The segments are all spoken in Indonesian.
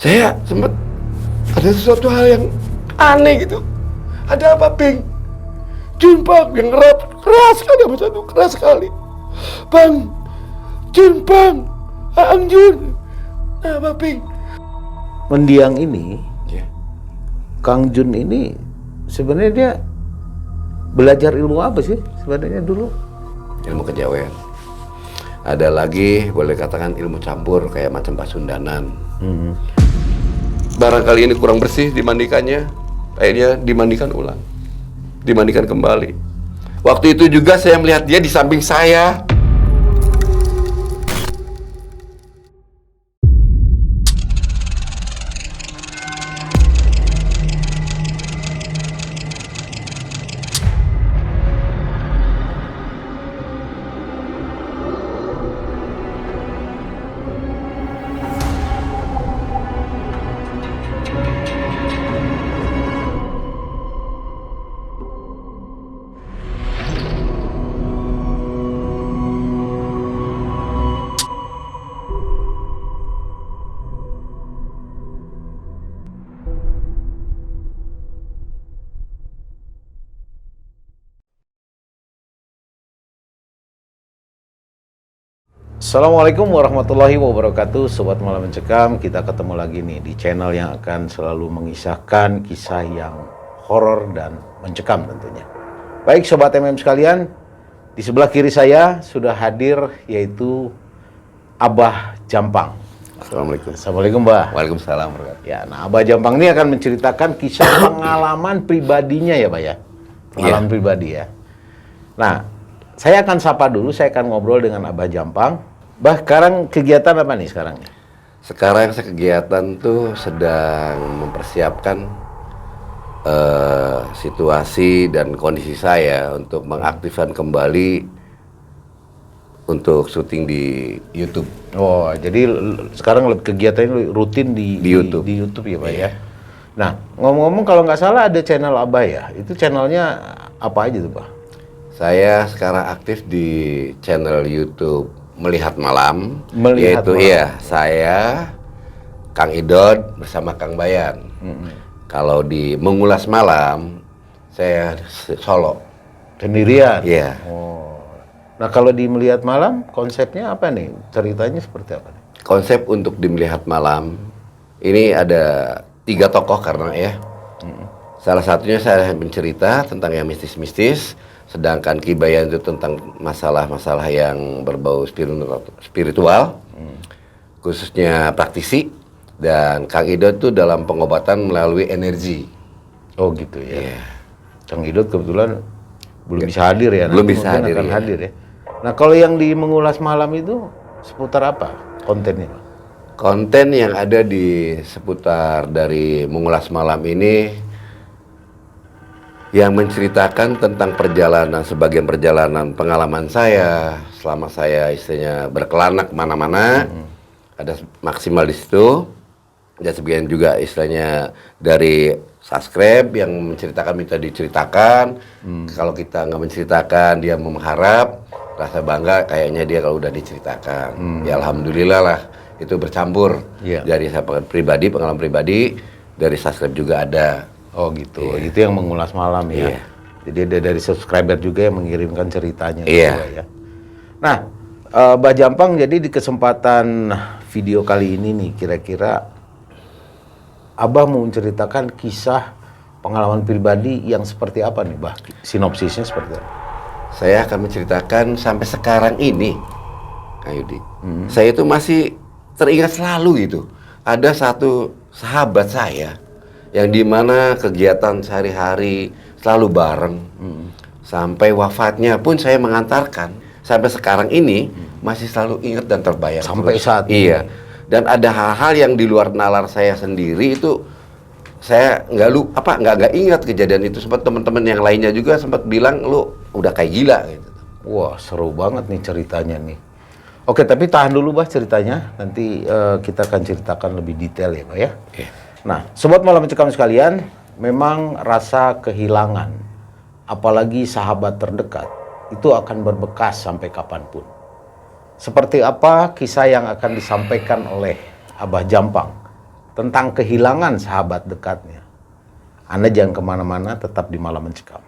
Saya sempat ada sesuatu hal yang aneh gitu. Ada apa, Bang? Jun, Bang, yang keras sekali sama satu, keras sekali. Bang, Jun, Bang, Aang Jun. Apa, Bang? Mendiang ini, Ya. Kang Jun ini sebenarnya dia belajar ilmu apa sih sebenarnya dulu? Ilmu kejawen. Ada lagi boleh katakan ilmu campur kayak macam Pasundanan. Barangkali ini kurang bersih dimandikannya, akhirnya dimandikan ulang, dimandikan kembali. Waktu itu juga saya melihat dia di samping saya. Assalamualaikum warahmatullahi wabarakatuh. Sobat Malam Mencekam, kita ketemu lagi nih di channel yang akan selalu mengisahkan kisah yang horor dan mencekam tentunya. Baik Sobat MM sekalian, di sebelah kiri saya sudah hadir yaitu Abah Jampang. Assalamualaikum. Assalamualaikum Mbah. Waalaikumsalam. Ya, nah Abah Jampang ini akan menceritakan kisah pengalaman pribadinya ya Pak ya. Pengalaman pribadi ya. Nah, saya akan sapa dulu, saya akan ngobrol dengan Abah Jampang. Bah, sekarang kegiatan apa nih sekarang? Sekarang saya kegiatan tuh sedang mempersiapkan situasi dan kondisi saya untuk mengaktifkan kembali untuk syuting di YouTube. Oh, jadi sekarang kegiatannya rutin di YouTube. Di YouTube ya Pak ya. Nah, ngomong-ngomong kalau nggak salah ada channel Abah ya. Itu channelnya apa aja tuh Pak? Saya sekarang aktif di channel YouTube Melihat Malam. Melihat yaitu Malam. iya, saya Kang Idod bersama Kang Bayan. Kalau di Mengulas Malam, saya solo. Sendirian? Iya. Oh. Nah, kalau di Melihat Malam konsepnya apa nih? Ceritanya seperti apa nih? Konsep untuk di Melihat Malam ini ada 3 tokoh karena ya. Salah satunya saya mencerita tentang yang mistis-mistis, sedangkan Ki Bayan itu tentang masalah-masalah yang berbau spiritual, khususnya praktisi, dan Kang Idot itu dalam pengobatan melalui energi. Oh gitu ya. Iya. Kang Idot kebetulan belum bisa hadir ya. Belum Nanti bisa mungkin hadir, akan ya. hadir ya. Nah kalau yang di Mengulas Malam itu seputar apa kontennya Pak? Konten yang ada di seputar dari Mengulas Malam ini yang menceritakan tentang sebagian perjalanan pengalaman saya selama saya istilahnya berkelana kemana-mana, ada maksimal di situ, dan sebagian juga istilahnya dari subscribe yang menceritakan minta diceritakan. Kalau kita nggak menceritakan dia mengharap, rasa bangga kayaknya dia kalau udah diceritakan. Ya alhamdulillah lah itu bercampur. Dari saya pengalaman pribadi, dari subscribe juga ada. Oh gitu, itu yang Mengulas Malam ya. Iya. Jadi ada dari subscriber juga yang mengirimkan ceritanya. Iya. Juga, ya. Nah, Mbak Jampang, jadi di kesempatan video kali ini nih, kira-kira Abah mau menceritakan kisah pengalaman pribadi yang seperti apa nih, Bah? Sinopsisnya seperti apa? Saya akan menceritakan sampai sekarang ini, Kak Yudi. Saya itu masih teringat selalu gitu. Ada satu sahabat saya yang dimana kegiatan sehari-hari selalu bareng, sampai wafatnya pun saya mengantarkan. Sampai sekarang ini masih selalu ingat dan terbayang. Sampai terus. saat ini. Iya. Dan ada hal-hal yang di luar nalar saya sendiri itu saya nggak ingat kejadian itu. Sempat teman-teman yang lainnya juga sempat bilang lu udah kayak gila gitu. Wah, seru banget nih ceritanya nih. Oke, tapi tahan dulu Bah ceritanya. Nanti kita akan ceritakan lebih detail ya Pak ya. Iya. Nah, Sobat Malam Mencekam sekalian, memang rasa kehilangan, apalagi sahabat terdekat, itu akan berbekas sampai kapanpun. Seperti apa kisah yang akan disampaikan oleh Abah Jampang tentang kehilangan sahabat dekatnya. Anda jangan kemana-mana, tetap di Malam Mencekam.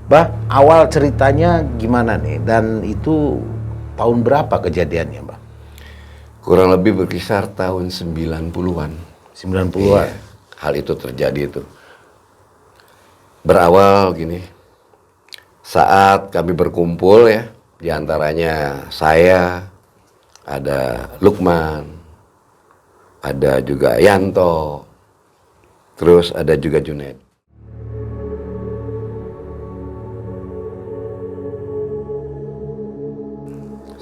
Bah, awal ceritanya gimana nih? Dan itu tahun berapa kejadiannya, Mbak? Kurang lebih berkisar tahun 90-an. 90-an? Iya, hal itu terjadi itu. Berawal gini, saat kami berkumpul ya, diantaranya saya, ada Lukman, ada juga Yanto, terus ada juga Junaid.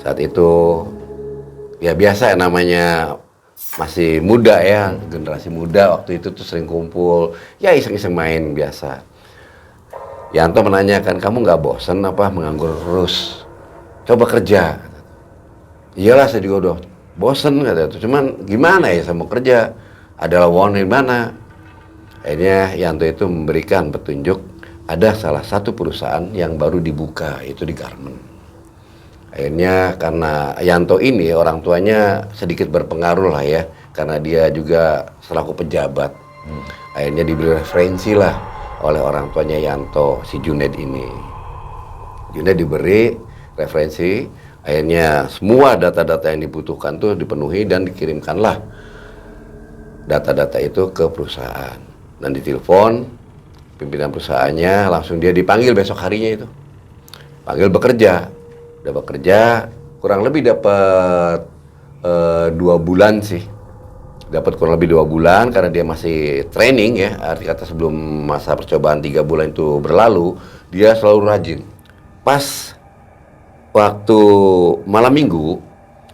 Saat itu ya biasa namanya masih muda ya, generasi muda waktu itu tuh sering kumpul, ya iseng-iseng main biasa. Yanto menanyakan, kamu nggak bosen apa menganggur terus? Coba kerja. Iyalah, saya juga udah bosen kata itu. Cuman gimana ya saya mau kerja? Ada lowongan di mana? Akhirnya Yanto itu memberikan petunjuk, ada salah satu perusahaan yang baru dibuka, itu di Garmen. Akhirnya karena Yanto ini orang tuanya sedikit berpengaruh lah ya, karena dia juga selaku pejabat. Akhirnya diberi referensi lah oleh orang tuanya Yanto, si Junaid ini. Junaid diberi referensi, akhirnya semua data-data yang dibutuhkan tuh dipenuhi dan dikirimkanlah data-data itu ke perusahaan. Dan ditelepon pimpinan perusahaannya, langsung dia dipanggil besok harinya itu. Panggil bekerja. Udah bekerja kurang lebih dapat 2 bulan sih, dapat kurang lebih 2 bulan karena dia masih training ya, arti kata sebelum masa percobaan 3 bulan itu berlalu dia selalu rajin. Pas waktu malam minggu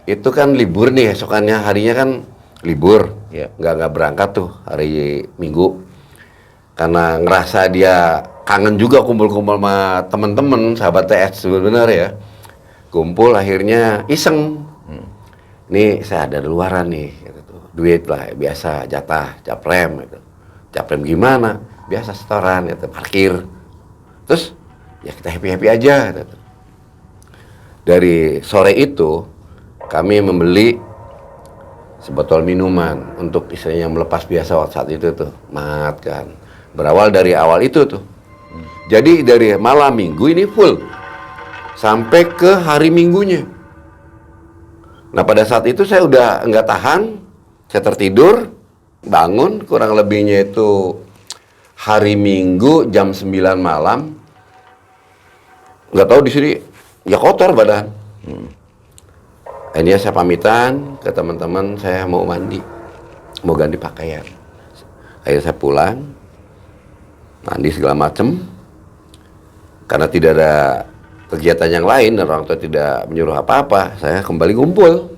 itu kan libur nih, esokannya harinya kan libur ya, nggak berangkat tuh hari Minggu karena ngerasa dia kangen juga kumpul-kumpul sama temen-temen sahabat TS sebenarnya ya. Kumpul akhirnya iseng, nih saya ada di luaran nih, gitu. Duit lah biasa jatah caprem, gitu. Caprem gimana? Biasa setoran, gitu. Parkir. Terus ya kita happy aja. Gitu. Dari sore itu kami membeli sebotol minuman untuk istilahnya melepas biasa waktu saat itu tuh, mat kan. Berawal dari awal itu tuh. Jadi dari malam minggu ini full. Sampai ke hari Minggunya. Nah pada saat itu saya udah nggak tahan, saya tertidur, bangun kurang lebihnya itu hari Minggu jam 9 malam. Nggak tahu di sini ya kotor badan. Akhirnya saya pamitan ke teman-teman, saya mau mandi, mau ganti pakaian. Akhirnya saya pulang, mandi segala macem, karena tidak ada kegiatan yang lain dan orang tua tidak menyuruh apa-apa, saya kembali ngumpul.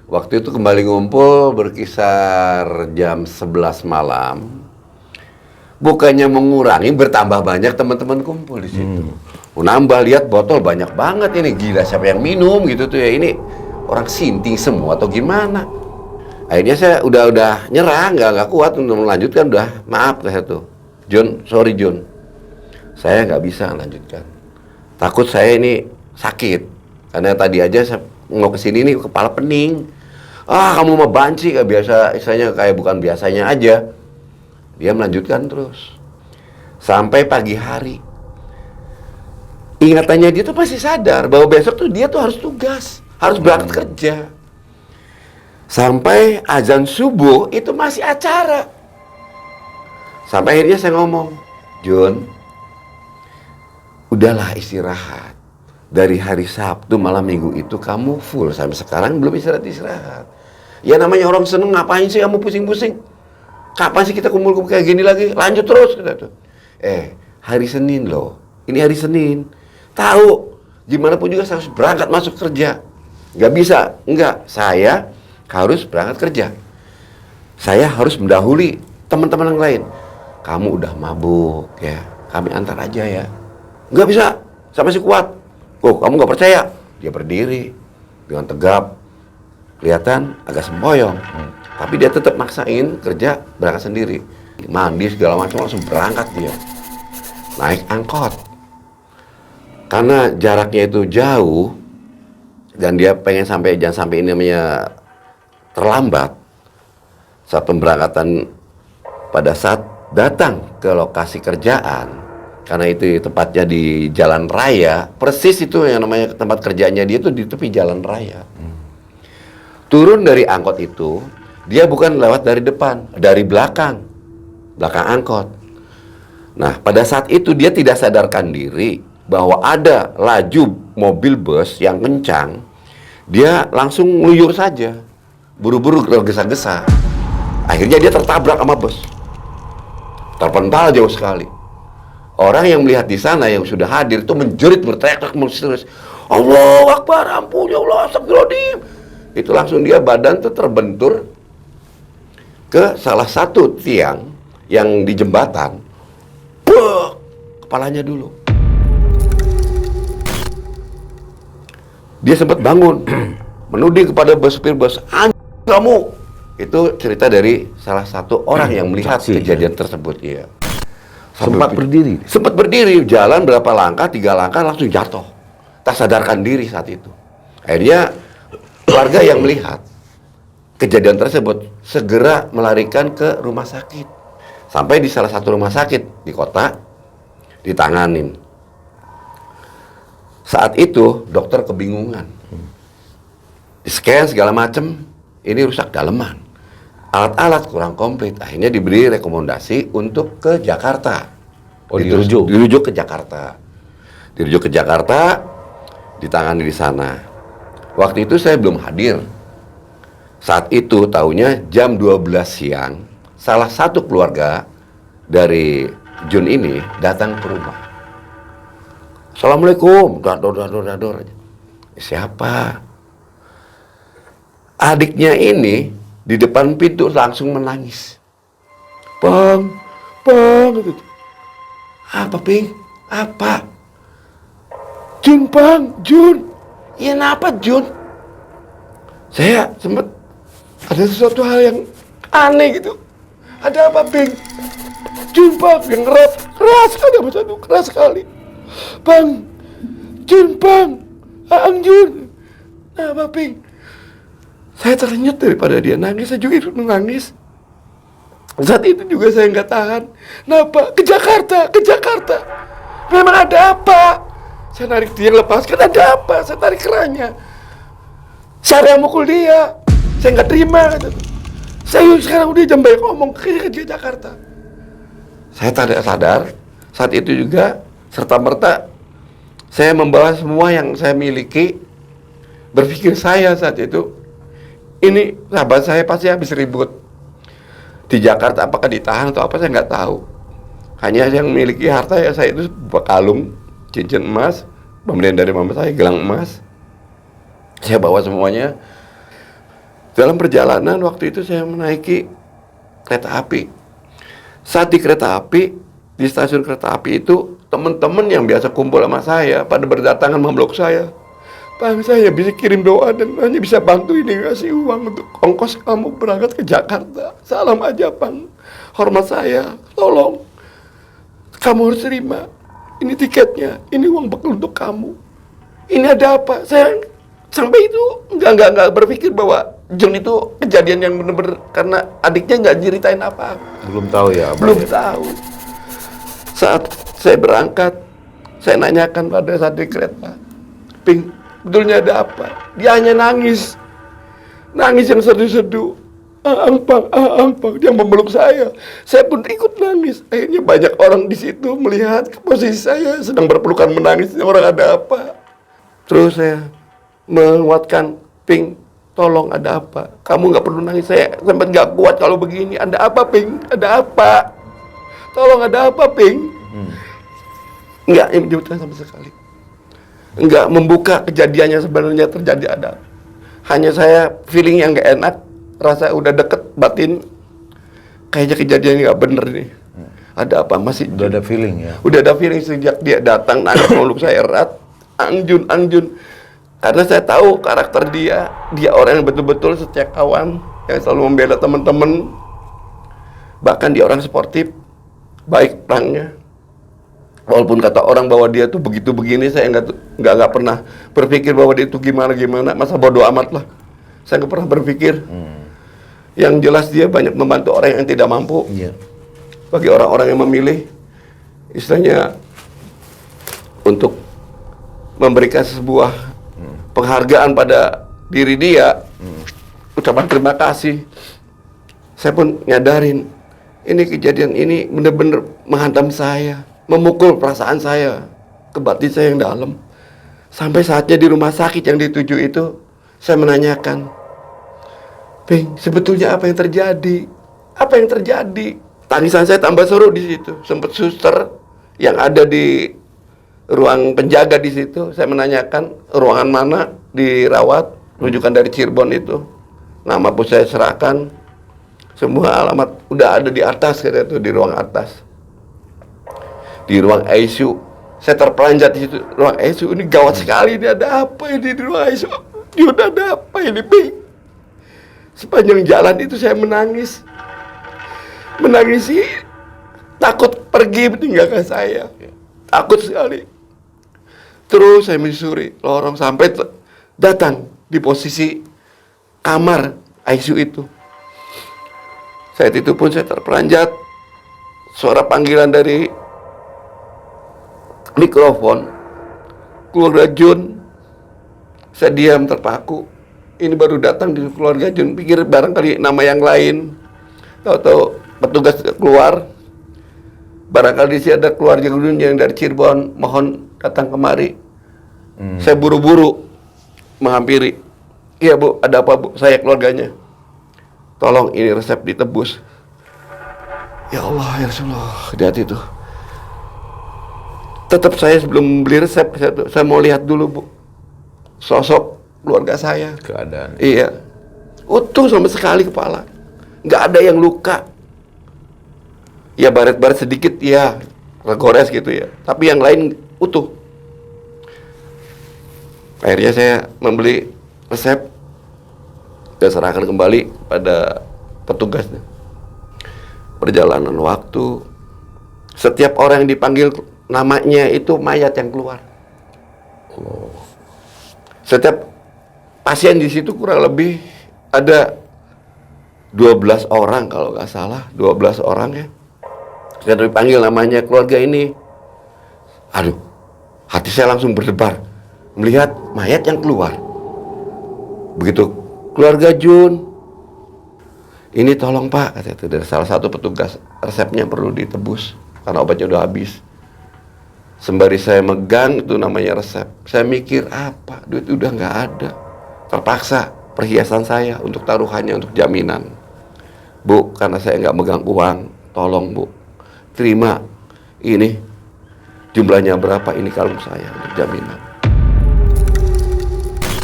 Waktu itu kembali ngumpul berkisar jam 11 malam. Bukannya mengurangi, bertambah banyak teman-teman kumpul di situ. Nambah, lihat botol banyak banget ini, gila siapa yang minum gitu tuh ya, ini orang sinting semua atau gimana. Akhirnya saya udah nyerah, nggak kuat untuk melanjutkan, udah maaf saya tuh. John, sorry John, saya nggak bisa melanjutkan. Takut saya ini sakit, karena tadi aja saya mau kesini nih kepala pening. Ah kamu mah banci, gak biasa, istilahnya kayak bukan biasanya aja. Dia melanjutkan terus sampai pagi hari. Ingatannya dia tuh masih sadar bahwa besok tuh dia tuh harus tugas, harus berangkat kerja. Sampai azan subuh itu masih acara. Sampai akhirnya saya ngomong, John, udahlah istirahat. Dari hari Sabtu malam Minggu itu kamu full, sampai sekarang belum istirahat. Ya namanya orang seneng, ngapain sih kamu pusing-pusing? Kapan sih kita kumpul-kumpul kayak gini lagi? Lanjut terus gitu. Hari Senin loh. Ini hari Senin. Tahu, gimana pun juga saya harus berangkat masuk kerja. Nggak bisa, enggak. Saya harus berangkat kerja. Saya harus mendahului teman-teman yang lain. Kamu udah mabuk ya, kami antar aja ya. Nggak bisa, saya masih kuat. Oh, kamu nggak percaya? Dia berdiri dengan tegap. kelihatan agak sempoyong. Tapi dia tetap maksain kerja berangkat sendiri. Mandi segala macam langsung berangkat dia. Naik angkot. Karena jaraknya itu jauh dan dia pengen sampai jangan sampai ini namanya terlambat. Saat pemberangkatan pada saat datang ke lokasi kerjaan, karena itu tepatnya di jalan raya, persis itu yang namanya tempat kerjanya dia itu di tepi jalan raya. Turun dari angkot itu, dia bukan lewat dari depan, dari belakang angkot. Nah, pada saat itu dia tidak sadarkan diri bahwa ada laju mobil bus yang kencang. Dia langsung ngeluyur saja, buru-buru tergesa-gesa. Akhirnya dia tertabrak sama bus, terpental jauh sekali. Orang yang melihat di sana yang sudah hadir itu menjerit berteriak terus, Allahu Akbar, ampun ya Allah, astagfirullahaladzim. Itu langsung dia badan tuh terbentur ke salah satu tiang yang di jembatan. Buh, kepalanya dulu. Dia sempat bangun, menuding kepada supir bus, anjing kamu. Itu cerita dari salah satu orang yang melihat kejadian tersebut. Iya. Sempat berdiri? Sempat berdiri, jalan berapa langkah, 3 langkah langsung jatuh. Tak sadarkan diri saat itu. Akhirnya warga yang melihat kejadian tersebut segera melarikan ke rumah sakit. Sampai di salah satu rumah sakit di kota, ditanganin. Saat itu dokter kebingungan. Di-scan segala macam, ini rusak daleman. Alat-alat kurang komplit, akhirnya diberi rekomendasi untuk ke Jakarta. Oh, dirujuk ke Jakarta. Dirujuk ke Jakarta, ditangani di sana. Waktu itu saya belum hadir. Saat itu tahunya jam 12 siang, salah satu keluarga dari Jun ini datang ke rumah. Assalamualaikum, dador. Siapa? Adiknya ini di depan pintu langsung menangis. Bang, gitu. Apa, Ping? Apa? Jun, Bang, Jun. Iya, kenapa, Jun? Saya sempat ada sesuatu hal yang aneh gitu. Ada apa, Ping? Jun, Bang, yang keras sekali, Mas Anu, keras sekali. Bang, Jun, Bang, Aang Jun. Apa, Ping? Saya tersenyut daripada dia nangis, saya juga ikut menangis. Saat itu juga saya nggak tahan. Kenapa? Ke Jakarta. Memang ada apa? Saya narik dia, lepaskan, ada apa? Saya tarik kerahnya. Saya yang mukul dia. Saya nggak terima. Saya sekarang udah jam banyak ngomong ke Jakarta. Saya tidak sadar. Saat itu juga, serta-merta, saya membawa semua yang saya miliki. Berpikir saya saat itu, ini sahabat saya pasti habis ribut di Jakarta, apakah ditahan atau apa saya nggak tahu. Hanya yang memiliki harta ya saya itu kalung cincin emas pemberian dari mama saya, gelang emas. Saya bawa semuanya. Dalam perjalanan waktu itu saya menaiki kereta api. Saat di kereta api, di stasiun kereta api itu teman-teman yang biasa kumpul sama saya pada berdatangan memeluk saya. Bang, saya bisa kirim doa dan hanya bisa bantu ini, ngasih uang untuk ongkos kamu berangkat ke Jakarta. Salam aja, Bang. Hormat saya, tolong. Kamu harus terima. Ini tiketnya, ini uang bekal untuk kamu. Ini ada apa? Saya sampai itu nggak berpikir bahwa Jun itu kejadian yang benar-benar karena adiknya nggak ceritain apa. Belum tahu ya? Belum tahu. Saat saya berangkat, saya nanyakan pada saat di kereta, Ping, betulnya ada apa? Dia hanya nangis yang seduh-seduh. Aang Pang, dia memeluk saya. Saya pun ikut nangis. Akhirnya banyak orang di situ melihat posisi saya sedang berpelukan menangis. Orang ada apa? Terus saya menguatkan, Ping, tolong ada apa? Kamu nggak perlu nangis. Saya sempat nggak kuat kalau begini. Ada apa, Ping? Ada apa? Tolong ada apa, Ping? Nggak menjawabkan sama sekali. Nggak membuka kejadiannya sebenarnya terjadi ada. Hanya saya feeling yang nggak enak, rasa udah deket batin, kayaknya kejadian nggak bener nih. Ada apa? Masih udah ada feeling ya? Udah ada feeling sejak dia datang nangis meluk saya erat. Angjun, Karena saya tahu karakter dia orang yang betul-betul setia kawan, yang selalu membela teman-teman. Bahkan dia orang sportif, baik pelangnya. Walaupun kata orang bahwa dia tuh begitu begini, saya nggak pernah berpikir bahwa dia itu gimana, masa bodoh amat lah. Saya nggak pernah berpikir. Yang jelas dia banyak membantu orang yang tidak mampu. Iya. Bagi orang-orang yang memilih, istilahnya untuk memberikan sebuah penghargaan pada diri dia, ucapan terima kasih. Saya pun nyadarin, ini kejadian ini benar-benar menghantam saya, memukul perasaan saya, ke batin saya yang dalam. Sampai saatnya di rumah sakit yang dituju itu, saya menanyakan, Bing, sebetulnya apa yang terjadi? Apa yang terjadi? Tangisan saya tambah seru di situ. Sempat suster yang ada di ruang penjaga di situ, saya menanyakan ruangan mana dirawat, rujukan dari Cirebon itu. Nama pun saya serahkan, semua alamat udah ada di atas, kata itu, di ruang atas. Di ruang ICU, saya terpelanjat di situ. Ruang ICU ini gawat sekali, ini ada apa ini di ruang ICU? Ini udah ada apa ini, Bing? Sepanjang jalan itu saya menangis. Menangisi, takut pergi meninggalkan saya. Takut sekali. Terus saya menyusuri lorong sampai datang di posisi kamar ICU itu. Saat itu pun saya terperanjat. Suara panggilan dari mikrofon, keluarga Jun. Saya diam terpaku. Ini baru datang di keluarga Jun, pikir barangkali nama yang lain. Tahu-tahu petugas keluar. Barangkali sih ada keluarga Jun yang dari Cirebon, mohon datang kemari. Saya buru-buru menghampiri. Iya Bu, ada apa Bu? Saya keluarganya. Tolong ini resep ditebus. Ya Allah, ya Rasulullah, hati-hati tuh. Tetap saya sebelum beli resep, saya mau lihat dulu Bu, sosok keluarga saya. Keadaan. Iya, utuh sama sekali kepala, nggak ada yang luka. Ya baret-baret sedikit, ya tergores gitu ya. Tapi yang lain utuh. Akhirnya saya membeli resep dan serahkan kembali pada petugasnya. Perjalanan waktu, setiap orang yang dipanggil namanya itu mayat yang keluar. Setiap pasien di situ kurang lebih ada 12 orang kalau nggak salah, 12 orang ya. Saya dipanggil namanya keluarga ini. Aduh, hati saya langsung berdebar melihat mayat yang keluar. Begitu keluarga Jun, ini tolong Pak, kata itu dari salah satu petugas, resepnya perlu ditebus karena obatnya udah habis. Sembari saya megang itu namanya resep, saya mikir apa, duit udah nggak ada. Terpaksa perhiasan saya untuk taruhannya untuk jaminan. Bu, karena saya nggak megang uang, tolong Bu, terima ini jumlahnya berapa, ini kalung saya untuk jaminan.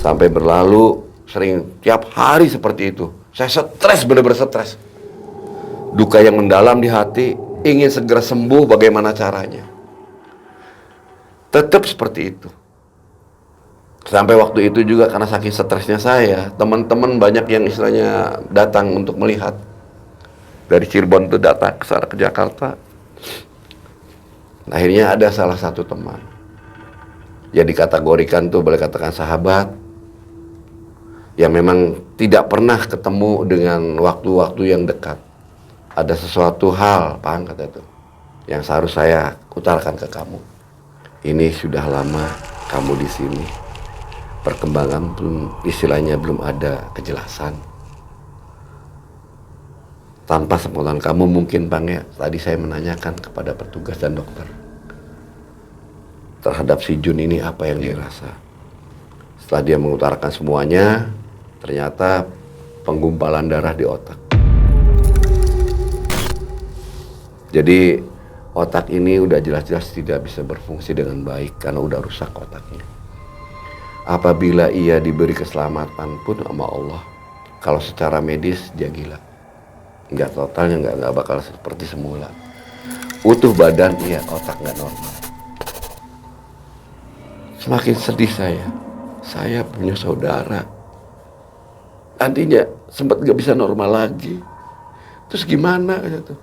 Sampai berlalu sering tiap hari seperti itu. Saya stres, benar-benar stres. Duka yang mendalam di hati, ingin segera sembuh, bagaimana caranya. Tetap seperti itu. Sampai waktu itu juga karena saking stresnya saya, teman-teman banyak yang istilahnya datang untuk melihat. Dari Cirebon itu datang ke Jakarta. Akhirnya ada salah satu teman. Ya dikategorikan tuh, boleh katakan sahabat. Yang memang tidak pernah ketemu dengan waktu-waktu yang dekat. Ada sesuatu hal, paham kata itu, yang seharus saya utarakan ke kamu. Ini sudah lama kamu di sini. Perkembangan istilahnya belum ada kejelasan. Tanpa sepengetahuan kamu mungkin Bang ya, tadi saya menanyakan kepada petugas dan dokter terhadap si Jun ini apa yang dia rasa. Setelah dia mengutarakan semuanya, ternyata penggumpalan darah di otak. Jadi otak ini udah jelas-jelas tidak bisa berfungsi dengan baik karena udah rusak otaknya. Apabila ia diberi keselamatan pun sama Allah, kalau secara medis dia gila. Nggak totalnya, nggak bakal seperti semula. Utuh badan iya, otak nggak normal. Semakin sedih saya. saya punya saudara. Nantinya sempat gak bisa normal lagi. Terus gimana gitu?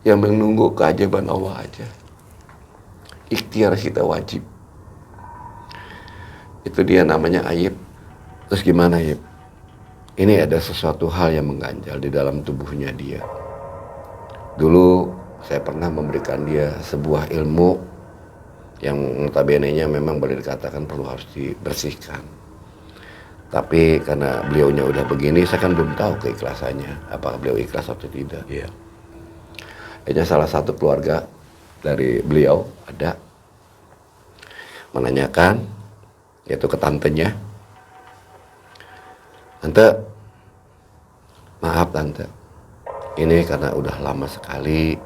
Ya menunggu keajaiban Allah aja. Ikhtiar kita wajib. Itu dia namanya Ayib. Terus gimana Ayib? Ini ada sesuatu hal yang mengganjal di dalam tubuhnya dia. Dulu saya pernah memberikan dia sebuah ilmu yang notabene-nya memang boleh dikatakan perlu harus dibersihkan. Tapi karena beliaunya udah begini, saya kan belum tahu keikhlasannya. Apakah beliau ikhlas atau tidak. Iya. Akhirnya salah satu keluarga dari beliau ada menanyakan, yaitu ke tantenya, "Tante, maaf tante, ini karena udah lama sekali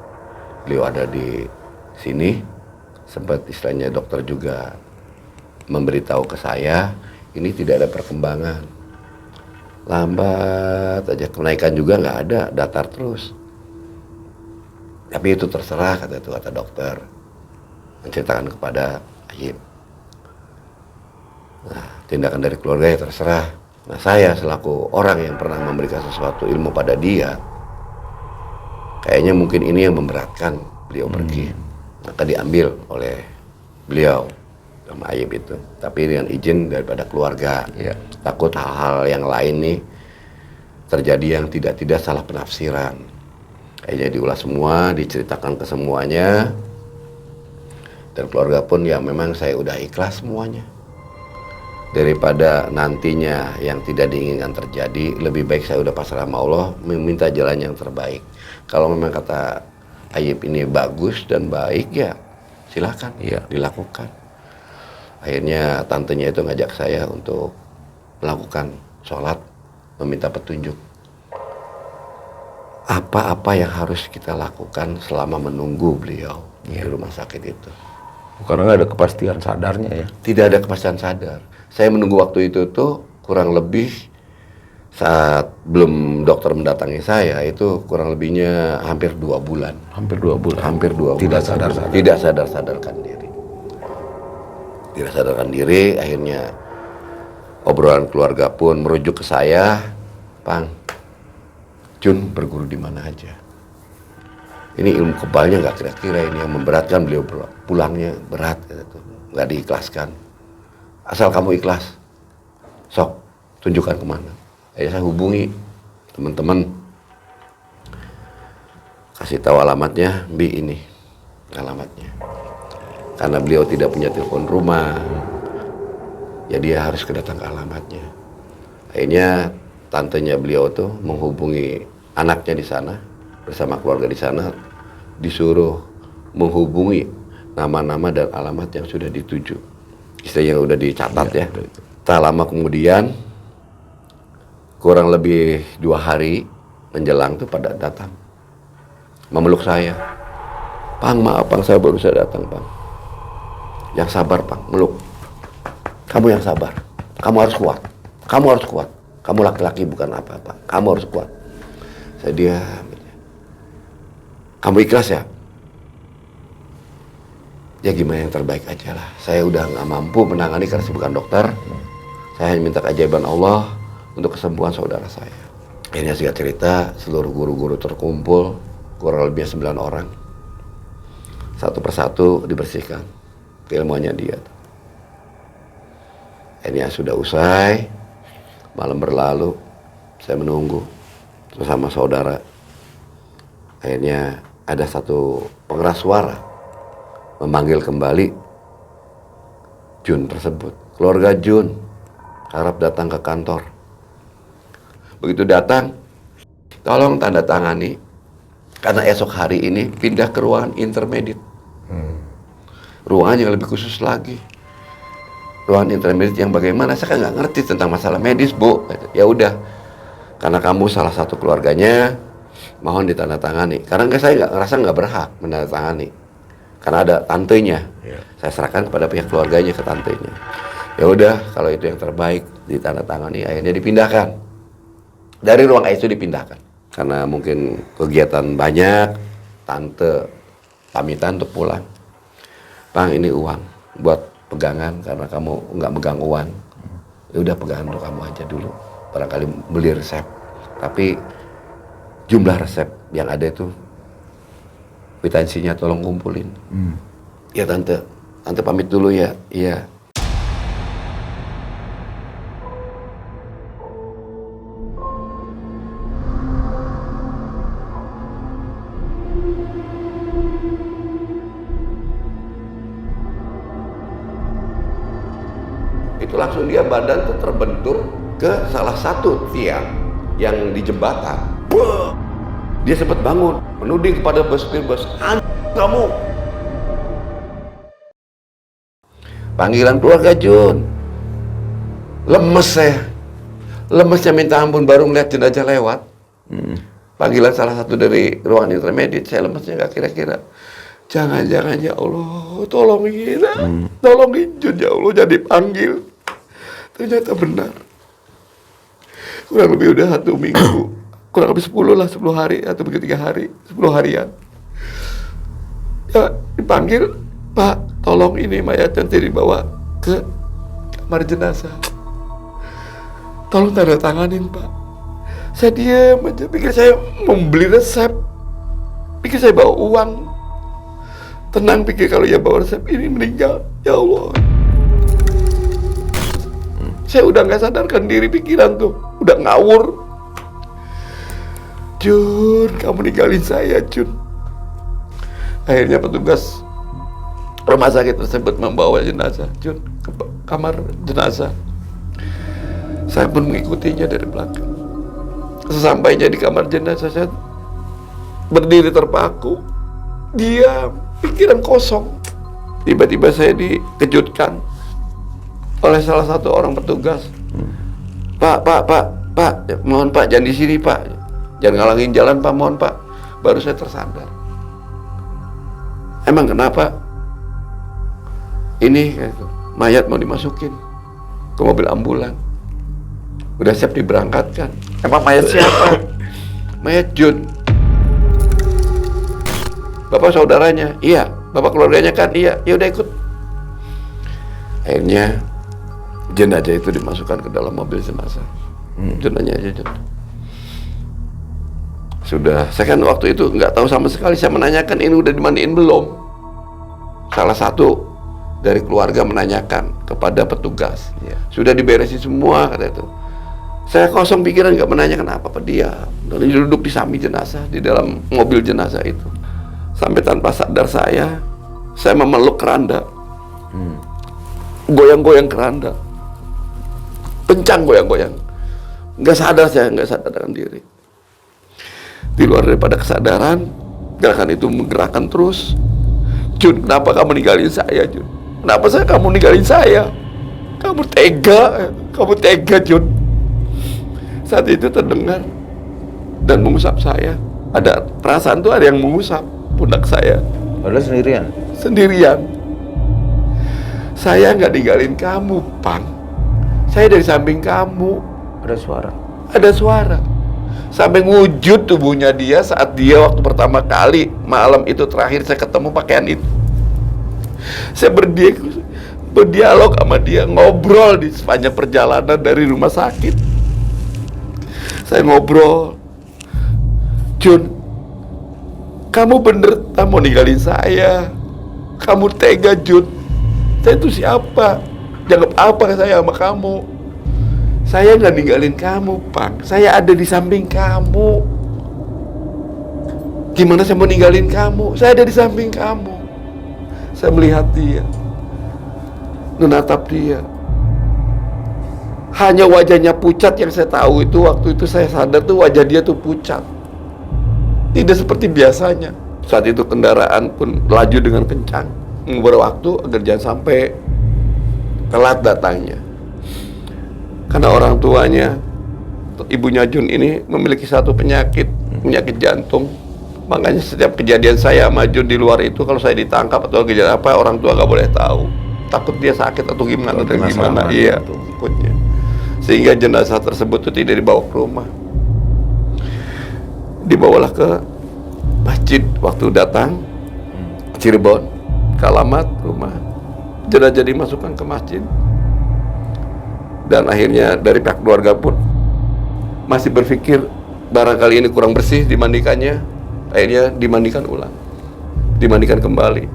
beliau ada di sini, sempat istilahnya dokter juga memberitahu ke saya, ini tidak ada perkembangan. Lambat aja, kenaikan juga nggak ada, datar terus. Tapi itu terserah," kata dokter, menceritakan kepada Ayib. Nah, tindakan dari keluarga ya terserah. Nah, saya selaku orang yang pernah memberikan sesuatu ilmu pada dia, kayaknya mungkin ini yang memberatkan beliau pergi. Maka diambil oleh beliau sama Ayib itu. Tapi dengan izin daripada keluarga. Iya. Takut hal-hal yang lain nih terjadi yang tidak salah penafsiran. Kayaknya diulas semua, diceritakan ke semuanya. Dan keluarga pun ya memang saya udah ikhlas semuanya. Daripada nantinya yang tidak diinginkan terjadi, lebih baik saya udah pasrah sama Allah, meminta jalan yang terbaik. Kalau memang kata Ayib ini bagus dan baik, ya silakan dilakukan. Akhirnya tantenya itu ngajak saya untuk melakukan sholat, meminta petunjuk. Apa-apa yang harus kita lakukan selama menunggu beliau di rumah sakit itu. Karena nggak ada kepastian sadarnya ya. Tidak ada kepastian sadar. Saya menunggu waktu itu tuh kurang lebih saat belum dokter mendatangi saya itu kurang lebihnya hampir 2 bulan. Hampir 2 bulan. Hampir 2 Tidak bulan. sadar-sadar. Tidak sadar-sadarkan diri. Tidak sadarkan diri, akhirnya obrolan keluarga pun merujuk ke saya, "Pang, Jun berguru di mana aja? Ini ilmu kebalnya nggak kira-kira ini yang memberatkan beliau, pulangnya berat gitu, nggak diikhlaskan. Asal kamu ikhlas, sok tunjukkan kemana." Saya hubungi teman-teman, kasih tahu alamatnya, "Bi, ini alamatnya." Karena beliau tidak punya telepon rumah, ya dia harus kedatang ke alamatnya. Akhirnya tantenya beliau tuh menghubungi anaknya di sana bersama keluarga di sana, disuruh menghubungi nama-nama dan alamat yang sudah dituju, istilah yang udah dicatat ya. Tak lama kemudian, kurang lebih 2 hari menjelang tuh pada datang memeluk saya. "Pang, maaf Pang, saya baru saja datang Pang. Yang sabar Pang, meluk. Kamu yang sabar. Kamu harus kuat. Kamu harus kuat. Kamu laki-laki bukan apa-apa. Kamu harus kuat." Saya diam. "Kamu ikhlas ya?" "Ya gimana yang terbaik aja lah. Saya udah nggak mampu menangani karena saya bukan dokter. Saya hanya minta keajaiban Allah untuk kesembuhan saudara saya." Akhirnya saya cerita, seluruh guru-guru terkumpul, kurang lebih 9 orang. Satu persatu dibersihkan keilmuannya dia. Akhirnya sudah usai, malam berlalu, saya menunggu bersama saudara. Akhirnya ada satu pengeras suara memanggil kembali Jun tersebut. "Keluarga Jun harap datang ke kantor." Begitu datang, "Tolong tanda tangani karena esok hari ini pindah ke ruangan intermediate." Ruangan yang lebih khusus lagi. Ruangan intermediate yang bagaimana? Saya kan nggak ngerti tentang masalah medis, Bu. "Ya udah, karena kamu salah satu keluarganya, mohon ditandatangani." Karena saya ngerasa nggak berhak menandatangani, karena ada tantenya. Saya serahkan kepada pihak keluarganya, ke tantenya. Ya udah, kalau itu yang terbaik ditandatangani. Akhirnya dipindahkan dari ruang ICU, dipindahkan karena mungkin kegiatan banyak. Tante pamitan untuk pulang. "Bang, ini uang buat pegangan karena kamu nggak megang uang. Ya udah pegang handuk kamu aja dulu. Barangkali beli resep. Tapi jumlah resep yang ada itu kwitansinya tolong kumpulin. Ya tante pamit dulu ya. Iya. Itu langsung dia badan tuh terbentur ke salah satu tiang yang di jembatan. Wah! Dia sempat bangun, menuding kepada bos, kamu. Panggilan keluarga Jun. Lemes saya. Lemesnya minta ampun baru ngeliat jenazah lewat. Panggilan salah satu dari ruangan intermediate, saya lemesnya nggak kira-kira. Jangan-jangan ya Allah, tolongin, tolongin Jun ya Allah, jadi panggil. Ternyata benar. Kurang lebih udah 1 minggu, kurang lebih 10 hari atau begitu 3 hari, 10 harian. Ya dipanggil, Pak, tolong ini mayat nanti dibawa ke kamar jenazah. Tolong tanda tanganin, Pak. Saya diam aja, pikir saya mau beli resep, pikir saya bawa uang. Tenang pikir kalau ya bawa resep ini meninggal, ya Allah. Saya udah nggak sadarkan diri, pikiran tuh udah ngawur. Jun, kamu ninggalin saya, Jun. Akhirnya petugas rumah sakit tersebut membawa jenazah Jun ke kamar jenazah. Saya pun mengikutinya dari belakang. Sesampainya di kamar jenazah, saya berdiri terpaku, diam, pikiran kosong. Tiba-tiba saya dikejutkan oleh salah satu orang petugas. Pak, mohon Pak, jangan di sini Pak, jangan ngalangin jalan Pak, mohon Pak. Baru saya tersandar. Emang kenapa? Ini mayat mau dimasukin ke mobil ambulan, udah siap diberangkatkan. Emang mayat siapa? Mayat Jun. Bapak saudaranya, iya. Bapak keluarganya kan, iya. Ya udah ikut. Akhirnya jenazah itu dimasukkan ke dalam mobil jenazah. Jenazahnya aja Jun. Sudah, saya kan waktu itu nggak tahu sama sekali. Saya menanyakan ini udah dimandiin belum. Salah satu dari keluarga menanyakan kepada petugas. Sudah diberesin semua kata itu. Saya kosong pikiran, nggak menanyakan apa-apa, dia duduk di samping jenazah di dalam mobil jenazah itu. Sampai tanpa sadar saya memeluk keranda, goyang-goyang keranda, pencang goyang-goyang. Nggak sadarkan diri. Di luar daripada kesadaran, gerakan itu menggerakkan terus. Jun, kenapa kamu ninggalin saya, Jun? Kenapa kamu ninggalin saya? Kamu tega, Jun. Saat itu terdengar dan mengusap saya. Ada perasaan tuh, ada yang mengusap pundak saya. Padahal sendirian? Sendirian. Saya nggak ninggalin kamu, Pang. Saya dari samping kamu. Ada suara? Ada suara. Sampai ngujud tubuhnya dia saat dia waktu pertama kali malam itu terakhir saya ketemu pakaian itu. Saya berdialog sama dia, ngobrol di sepanjang perjalanan dari rumah sakit. Saya ngobrol, Jun, kamu bener tak mau ninggalin saya. Kamu tega, Jun. Saya itu siapa? Jangan apa saya sama kamu. Saya nggak ninggalin kamu, Pang. Saya ada di samping kamu. Gimana saya mau ninggalin kamu? Saya ada di samping kamu. Saya melihat dia, menatap dia. Hanya wajahnya pucat yang saya tahu itu, waktu itu saya sadar tuh wajah dia tuh pucat. Tidak seperti biasanya. Saat itu kendaraan pun laju dengan kencang. Beberapa waktu agar jangan sampai telat datangnya. Karena orang tuanya, ibunya Jun ini memiliki satu penyakit jantung. Makanya setiap kejadian saya sama Jun di luar itu, kalau saya ditangkap atau kejadian apa, orang tua nggak boleh tahu. Takut dia sakit atau gimana dan gimana. Iya, takutnya. Sehingga jenazah tersebut itu tidak dibawa ke rumah. Dibawalah ke masjid waktu datang Cirebon, ke alamat rumah. Jenazah dimasukkan ke masjid. Dan akhirnya dari pihak keluarga pun masih berpikir barangkali ini kurang bersih dimandikannya. Akhirnya dimandikan ulang, dimandikan kembali.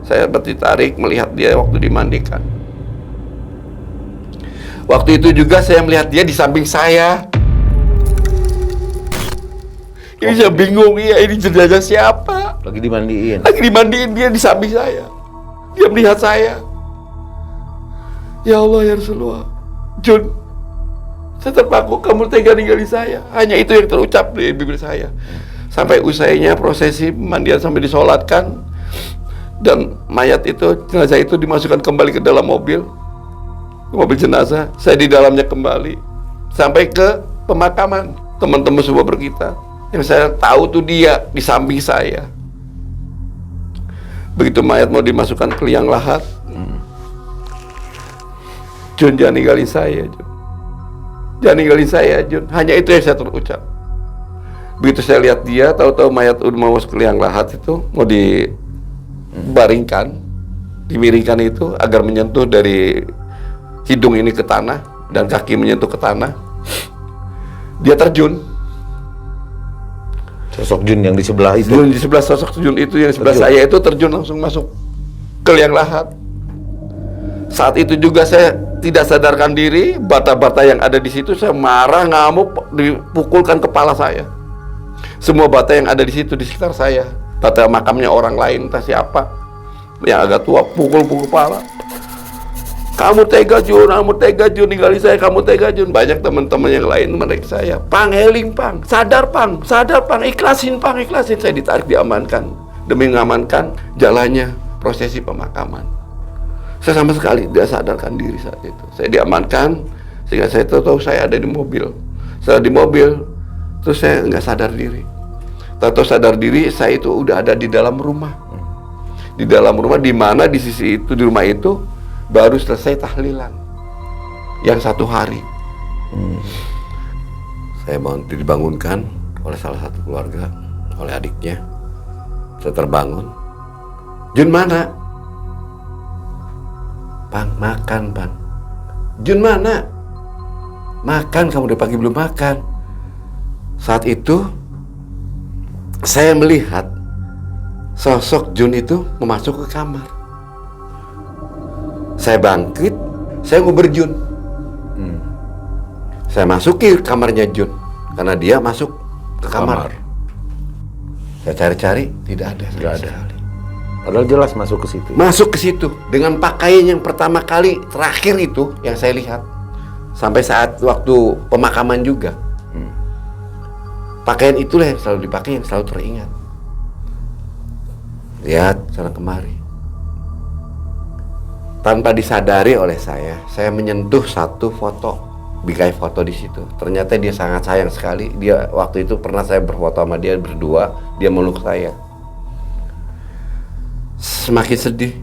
Saya tertarik melihat dia waktu dimandikan. Waktu itu juga saya melihat dia di samping saya. Ini saya bingung, iya ini jenazah siapa? Lagi dimandiin. Lagi dimandiin, dia di samping saya. Dia melihat saya. Ya Allah ya Rasulullah, Jun, saya terpaku, kamu tega ninggalin saya. Hanya itu yang terucap di bibir saya. Sampai usainya prosesi pemandian sampai disolatkan, dan mayat itu, jenazah itu dimasukkan kembali ke dalam mobil jenazah. Saya di dalamnya kembali sampai ke pemakaman. Teman-teman semua berkita. Yang saya tahu tuh dia di samping saya. Begitu mayat mau dimasukkan ke liang lahat, Jun, jangan ninggalin saya, Jun. Jangan ninggalin saya, Jun. Hanya itu yang saya terucap. Begitu saya lihat dia, tahu-tahu mayat udah mau masuk ke liang lahat itu, mau dibaringkan, dimiringkan itu agar menyentuh dari hidung ini ke tanah dan kaki menyentuh ke tanah. Dia terjun. Sosok Jun yang di sebelah itu. Jun di sebelah, sosok Jun itu yang di sebelah saya itu terjun langsung masuk ke liang lahat. Saat itu juga saya tidak sadarkan diri, bata-bata yang ada di situ saya marah, ngamuk, dipukulkan kepala saya. Semua bata yang ada di situ di sekitar saya, bata makamnya orang lain entah siapa yang agak tua, pukul-pukul kepala. Kamu tega Jun, ninggalin saya, kamu tega Jun. Banyak teman-teman yang lain mereka saya, Pang, heling Pang, sadar Pang, ikhlasin Pang, ikhlasin. Saya ditarik, diamankan demi mengamankan jalannya prosesi pemakaman. Saya sama sekali tidak sadarkan diri saat itu. Saya diamankan sehingga saya tahu saya ada di mobil. Saya di mobil, terus saya nggak sadar diri. Tahu sadar diri, saya itu udah ada di dalam rumah. Di dalam rumah, di mana di sisi itu, di rumah itu baru selesai tahlilan yang 1 hari. Saya dibangunkan oleh salah satu keluarga, oleh adiknya. Saya terbangun. Jun mana? Bang, makan Bang. Jun mana? Makan, kamu dari pagi belum makan. Saat itu saya melihat sosok Jun itu memasuk ke kamar. Saya bangkit, saya nguber Jun. Saya masuki kamarnya Jun karena dia masuk ke kamar. Saya cari-cari, tidak ada. Sekali. Padahal jelas masuk ke situ. Masuk ke situ dengan pakaian yang pertama kali terakhir itu yang saya lihat sampai saat waktu pemakaman juga. Pakaian itulah yang selalu dipakai, yang selalu teringat. Lihat sana kemari. Tanpa disadari oleh saya menyentuh satu foto, bingkai foto di situ. Ternyata dia sangat sayang sekali. Dia waktu itu pernah saya berfoto sama dia berdua, dia meluk saya. Semakin sedih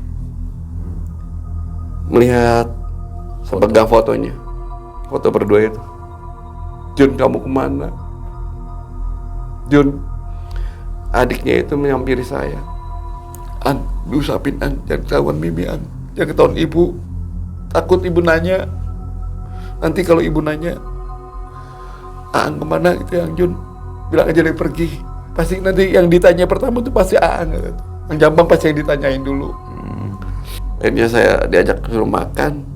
melihat pegang fotonya, foto berdua itu. Jun, kamu kemana? Jun, adiknya itu menyampiri saya. An, diusapin An, jangan ketahuan Mimi An, jangan ketahuan ibu. Takut ibu nanya. Nanti kalau ibu nanya, Aan kemana itu yang Jun, bilang aja dia pergi. Pasti nanti yang ditanya pertama itu pasti Aan. Yang gampang pasti yang ditanyain dulu. Akhirnya saya diajak suruh makan.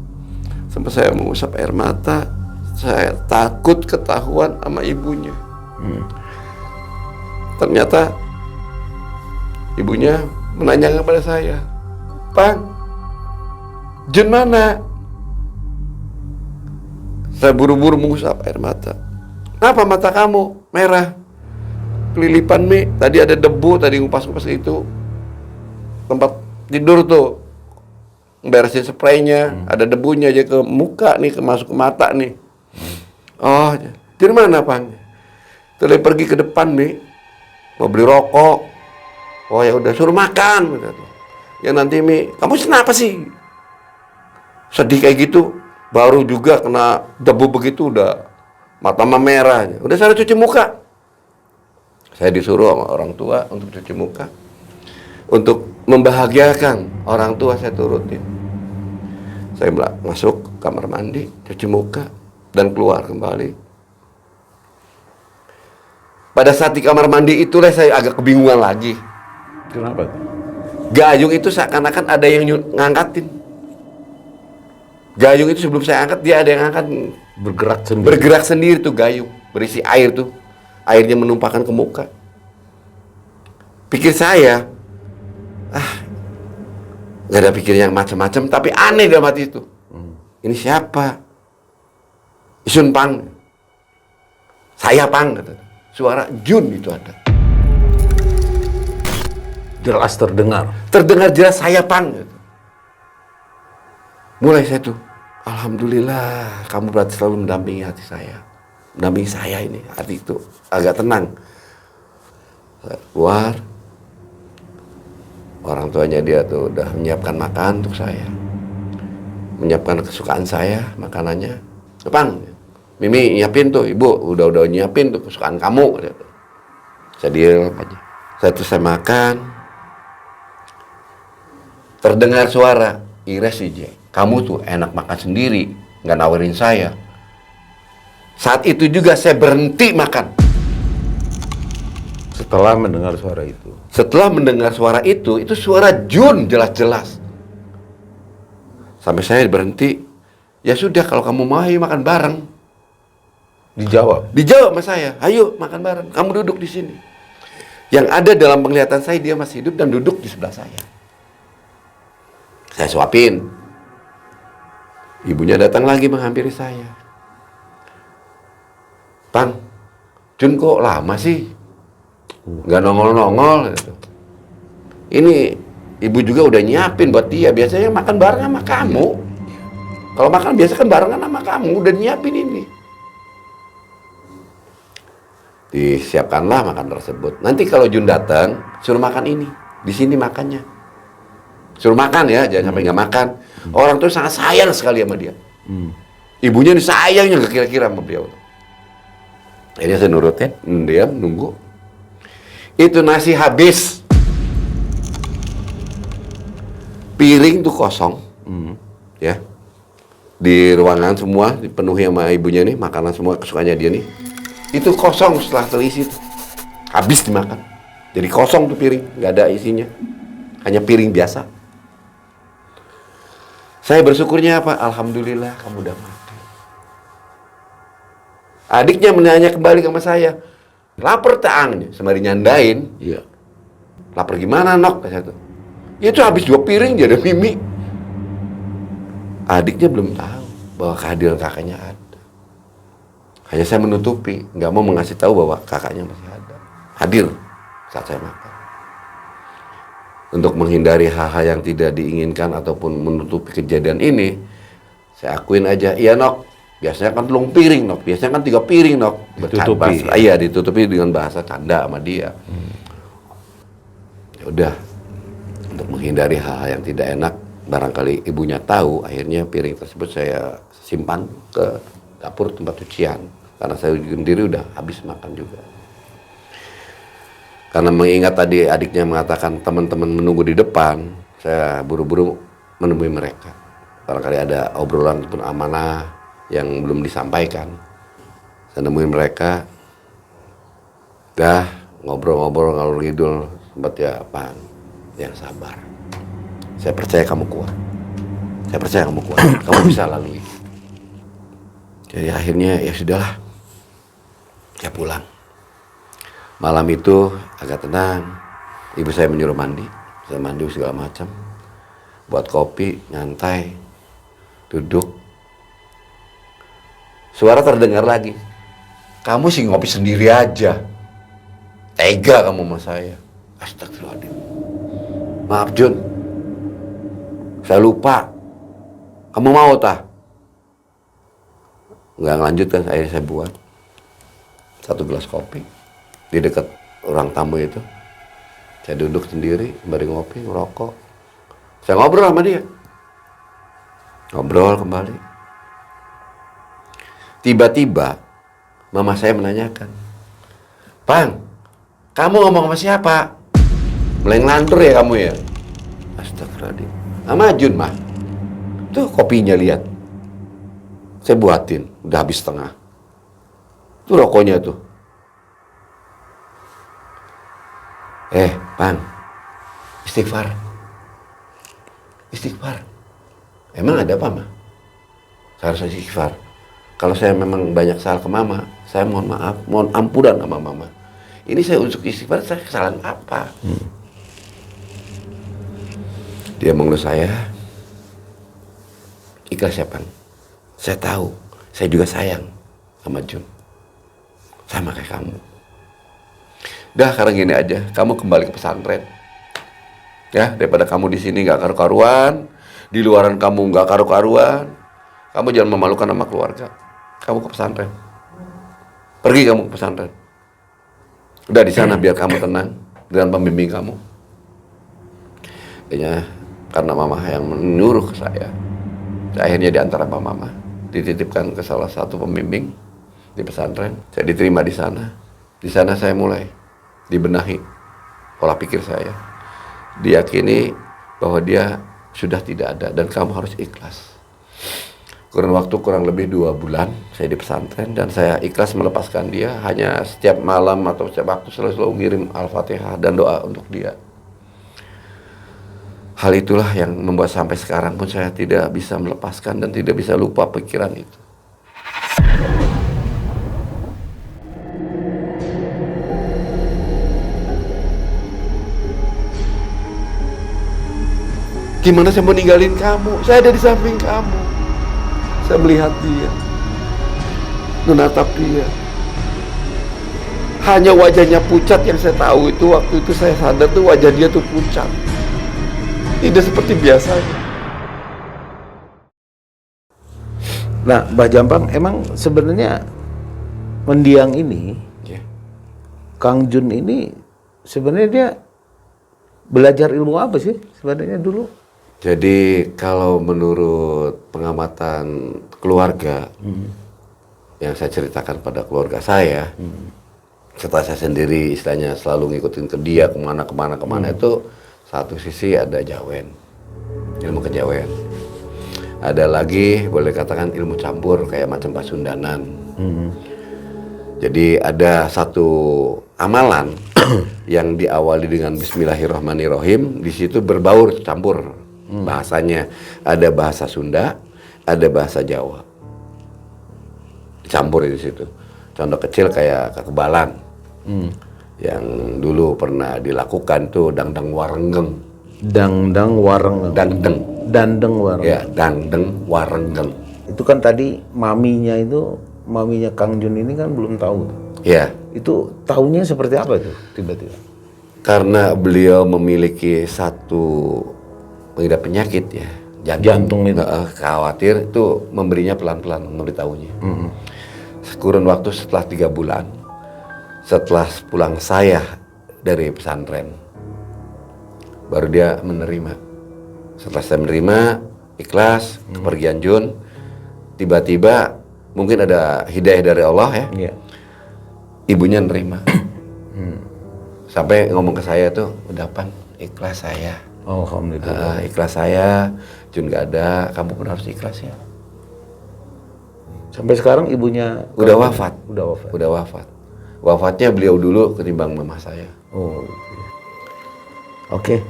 Sampai saya mengusap air mata. Saya takut ketahuan sama ibunya. Ternyata ibunya menanyakan kepada saya, Pang, Jun mana? Saya buru-buru mengusap air mata. Kenapa mata kamu merah? Kelilipan Mi, tadi ada debu, tadi ngupas-ngupas itu tempat tidur tuh, beresin spraynya, ada debunya aja ke muka nih, masuk ke mata nih. Oh, di mana Pang? Terus pergi ke depan Mi, mau beli rokok. Oh ya udah, suruh makan. Ya nanti Mi, kamu kenapa sih? Sedih kayak gitu, baru juga kena debu begitu udah mata merah. Udah saya cuci muka. Saya disuruh sama orang tua untuk cuci muka. Untuk membahagiakan orang tua saya turutin. Saya masuk kamar mandi, cuci muka, dan keluar kembali. Pada saat di kamar mandi itulah saya agak kebingungan lagi. Kenapa tuh? Gayung itu seakan-akan ada yang ngangkatin. Gayung itu sebelum saya angkat, dia ada yang angkat. Bergerak sendiri. Bergerak sendiri tuh gayung, berisi air tuh. Airnya menumpahkan ke muka. Pikir saya, nggak ada pikir yang macam-macam, tapi aneh dalam hati itu. Ini siapa? Isun Pang. Saya Pang, kata. Suara Jun itu ada. Jelas terdengar. Terdengar jelas saya Pang. Gitu. Mulai saya tuh, alhamdulillah kamu berarti selalu mendampingi hati saya. Mendampingi saya ini, hati itu agak tenang. Saya keluar. Orang tuanya dia tuh udah menyiapkan makan untuk saya. Menyiapkan kesukaan saya, makanannya. Pang, Mimi nyiapin tuh, ibu udah nyiapin tuh kesukaan kamu. Saya diam aja. Saya makan. Terdengar suara, Ires IJ, kamu tuh enak makan sendiri, nggak nawarin saya. Saat itu juga saya berhenti makan. Setelah mendengar suara itu. Setelah mendengar suara itu suara Jun jelas-jelas. Sampai saya berhenti. Ya sudah, kalau kamu mau ayo makan bareng. Dijawab. Dijawab sama saya, ayo makan bareng, kamu duduk di sini. Yang ada dalam penglihatan saya, dia masih hidup dan duduk di sebelah saya. Saya suapin. Ibunya datang lagi menghampiri saya. Pang, Jun kok lama sih? Nggak nongol-nongol gitu. Ini ibu juga udah nyiapin buat dia. Biasanya makan bareng sama kamu. Kalau makan biasa kan barengan sama kamu, udah nyiapin ini. Disiapkanlah makan tersebut. Nanti kalau Jun datang, suruh makan ini. Di sini makannya. Suruh makan ya, jangan sampai nggak makan. Orang tuh sangat sayang sekali sama dia. Ibunya nih sayangnya nggak kira-kira sama beliau. Akhirnya saya nurutin, diam, nunggu. Itu nasi habis. Piring tuh kosong. Ya. Di ruangan semua dipenuhi sama ibunya nih, makanan semua kesukaannya dia nih. Itu kosong setelah terisi tuh. Habis dimakan. Jadi kosong tuh piring, nggak ada isinya. Hanya piring biasa. Saya bersyukurnya apa? Alhamdulillah kamu udah mati. Adiknya menanya kembali sama saya. Lapar taang, sembari nyandain. Iya. Lapar gimana nok? Kata tuh. Itu habis 2 piring dia ada Mimi. Adiknya belum tahu bahwa kehadiran kakaknya ada. Hanya saya menutupi, nggak mau mengasih tahu bahwa kakaknya masih ada. Hadir saat saya makan. Untuk menghindari hal-hal yang tidak diinginkan ataupun menutupi kejadian ini, saya akuin aja, iya nok, biasanya kan telung piring nok, biasanya kan 3 piring nok. Ditutupi. Iya, ditutupi dengan bahasa canda sama dia. Ya udah, untuk menghindari hal-hal yang tidak enak, barangkali ibunya tahu, akhirnya piring tersebut saya simpan ke dapur tempat cucian. Karena saya sendiri udah habis makan juga. Karena mengingat tadi adiknya mengatakan teman-teman menunggu di depan, saya buru-buru menemui mereka. Barangkali ada obrolan ataupun amanah yang belum disampaikan. Saya nemuin mereka, dah ngobrol-ngobrol ngalur ngidul, sempat ya Pan, yang sabar. Saya percaya kamu kuat. Saya percaya kamu kuat. Kamu bisa lalui. Jadi akhirnya ya sudahlah, saya pulang. Malam itu agak tenang. Ibu saya menyuruh mandi. Saya mandi segala macam. Buat kopi, nyantai, duduk. Suara terdengar lagi. Kamu sih ngopi sendiri aja. Tega kamu sama saya. Astagfirullahaladzim. Maaf Jun. Saya lupa. Kamu mau tah? Nggak lanjutkan, akhirnya saya buat 1 gelas kopi di dekat ruang tamu itu. Saya duduk sendiri, sembari ngopi, ngerokok. Saya ngobrol sama dia. Ngobrol kembali. Tiba-tiba, mama saya menanyakan, Pang, kamu ngomong sama siapa? Meleng lantur ya kamu ya? Astagfirullahaladzim. Sama Jun, mah. Tuh kopinya lihat. Saya buatin, udah habis setengah. Tuh rokoknya tuh. Bang, istighfar. Istighfar. Emang ada apa, Ma? Saya harus istighfar. Kalau saya memang banyak salah ke Mama, saya mohon maaf, mohon ampunan sama Mama. Ini saya untuk istighfar, saya kesalahan apa? Dia mengeluh saya, ikhlas ya, Bang. Saya tahu, saya juga sayang sama Jun. Sama kayak kamu. Udah, sekarang gini aja, kamu kembali ke pesantren. Ya, daripada kamu di sini nggak karu-karuan, di luaran kamu nggak karu-karuan, kamu jangan memalukan sama keluarga. Kamu ke pesantren. Pergi kamu ke pesantren. Udah di sana biar kamu tenang dengan pembimbing kamu. Kayaknya karena Mama yang menyuruh ke saya akhirnya diantar sama Mama dititipkan ke salah satu pembimbing di pesantren. Saya diterima di sana. Di sana saya mulai dibenahi pola pikir saya. Diyakini bahwa dia sudah tidak ada dan kamu harus ikhlas. Kurun waktu kurang lebih 2 bulan saya di pesantren dan saya ikhlas melepaskan dia. Hanya setiap malam atau setiap waktu selalu ngirim Al-Fatihah dan doa untuk dia. Hal itulah yang membuat sampai sekarang pun saya tidak bisa melepaskan dan tidak bisa lupa pikiran itu. Gimana saya mau ninggalin kamu? Saya ada di samping kamu. Saya melihat dia, menatap dia. Hanya wajahnya pucat yang saya tahu itu waktu itu saya sadar tuh wajah dia tuh pucat. Tidak seperti biasanya. Nah, Mbah Jampang, emang sebenarnya mendiang ini, Kang Jun ini sebenarnya dia belajar ilmu apa sih sebenarnya dulu? Jadi kalau menurut pengamatan keluarga yang saya ceritakan pada keluarga saya, setelah saya sendiri istilahnya selalu ngikutin ke dia kemana itu satu sisi ada jawen, ilmu kejawen. Ada lagi boleh katakan ilmu campur kayak macam Pasundanan. Jadi ada satu amalan yang diawali dengan Bismillahirrahmanirrahim. Di situ berbaur campur bahasanya. Ada bahasa Sunda, ada bahasa Jawa. Dicampur di situ. Contoh kecil kayak kekebalan. Yang dulu pernah dilakukan tuh dangdang warenggeng. Dangdang warenggeng. Dandeng warenggeng. Ya, dangdeng warenggeng. Itu kan tadi maminya Kang Jun ini kan belum tahu. Ya. Itu tahunya seperti apa itu tiba-tiba? Karena beliau memiliki satu mengidap penyakit ya, jantung itu. Khawatir itu memberinya pelan-pelan memberitahunya. Kurun waktu setelah 3 bulan, setelah pulang saya dari pesantren, baru dia menerima. Setelah saya menerima, ikhlas, kepergian Jun, tiba-tiba mungkin ada hidayah dari Allah ya. Iya. Ibunya nerima. Sampai ngomong ke saya tuh, udah Pan, ikhlas saya. Alhamdulillah. Ikhlas saya, Jun gak ada, kamu pun harus ikhlas ya. Sampai sekarang ibunya Udah wafat. Udah wafat. Wafatnya beliau dulu ketimbang mama saya. Oh. Oke.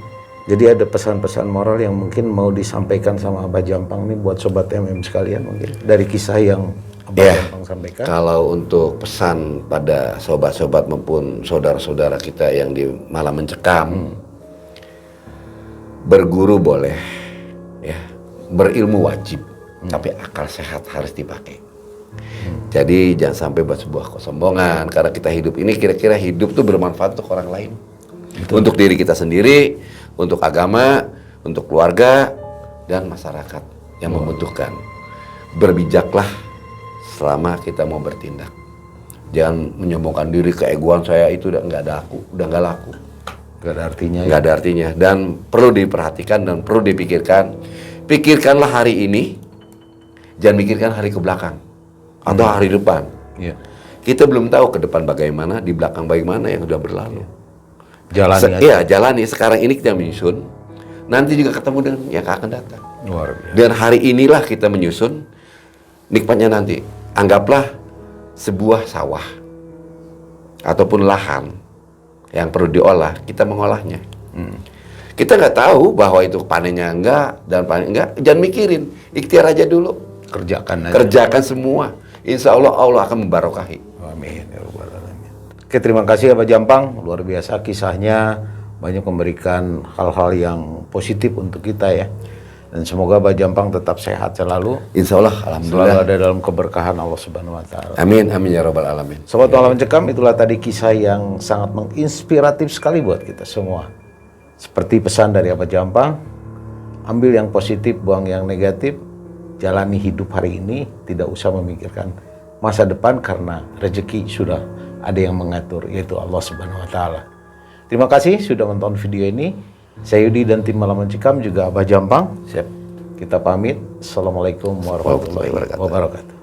Jadi ada pesan-pesan moral yang mungkin mau disampaikan sama Abah Jampang nih buat sobat MM sekalian mungkin dari kisah yang Abah Jampang sampaikan. Kalau untuk pesan pada sobat-sobat maupun saudara-saudara kita yang di malam mencekam, berguru boleh, ya, berilmu wajib, tapi akal sehat harus dipakai. Jadi jangan sampai buat sebuah kesombongan, karena kita hidup ini kira-kira hidup tuh bermanfaat untuk orang lain, untuk diri kita sendiri, untuk agama, untuk keluarga dan masyarakat yang membutuhkan. Berbijaklah selama kita mau bertindak. Jangan menyombongkan diri, keegoan saya itu udah nggak nggak laku. Gak ada artinya. Nggak ada artinya. Dan perlu diperhatikan dan perlu dipikirkan. Pikirkanlah hari ini, jangan pikirkan hari ke belakang atau hari depan. Iya. Kita belum tahu ke depan bagaimana, di belakang bagaimana yang sudah berlalu. Jalani aja. Iya, jalani. Sekarang ini kita menyusun. nanti juga ketemu dengan yang akan datang. Luar biasa. Dan hari inilah kita menyusun nikmatnya nanti. Anggaplah sebuah sawah ataupun lahan yang perlu diolah, kita mengolahnya. Kita nggak tahu bahwa itu panennya enggak dan panen enggak, jangan mikirin, ikhtiar aja dulu, Kerjakan aja. kerjakan semua. Insya Allah Allah akan membarokahi. Amin ya rabbal alamin. Oke, terima kasih ya Pak Jampang, luar biasa kisahnya, banyak memberikan hal-hal yang positif untuk kita ya. Dan semoga Pak Jampang tetap sehat selalu, Insya Allah, selalu alhamdulillah. ada dalam keberkahan Allah Subhanahu wa taala. Amin, amin ya rabbal alamin. Sobat Malam Mencekam, itulah tadi kisah yang sangat menginspiratif sekali buat kita semua. Seperti pesan dari Pak Jampang, ambil yang positif, buang yang negatif, jalani hidup hari ini, tidak usah memikirkan masa depan karena rezeki sudah ada yang mengatur, yaitu Allah Subhanahu wa taala. Terima kasih sudah menonton video ini. Saya Yudi dan tim Malam Mencekam juga Abah Jampang. Siap. Kita pamit. Assalamualaikum warahmatullahi wabarakatuh.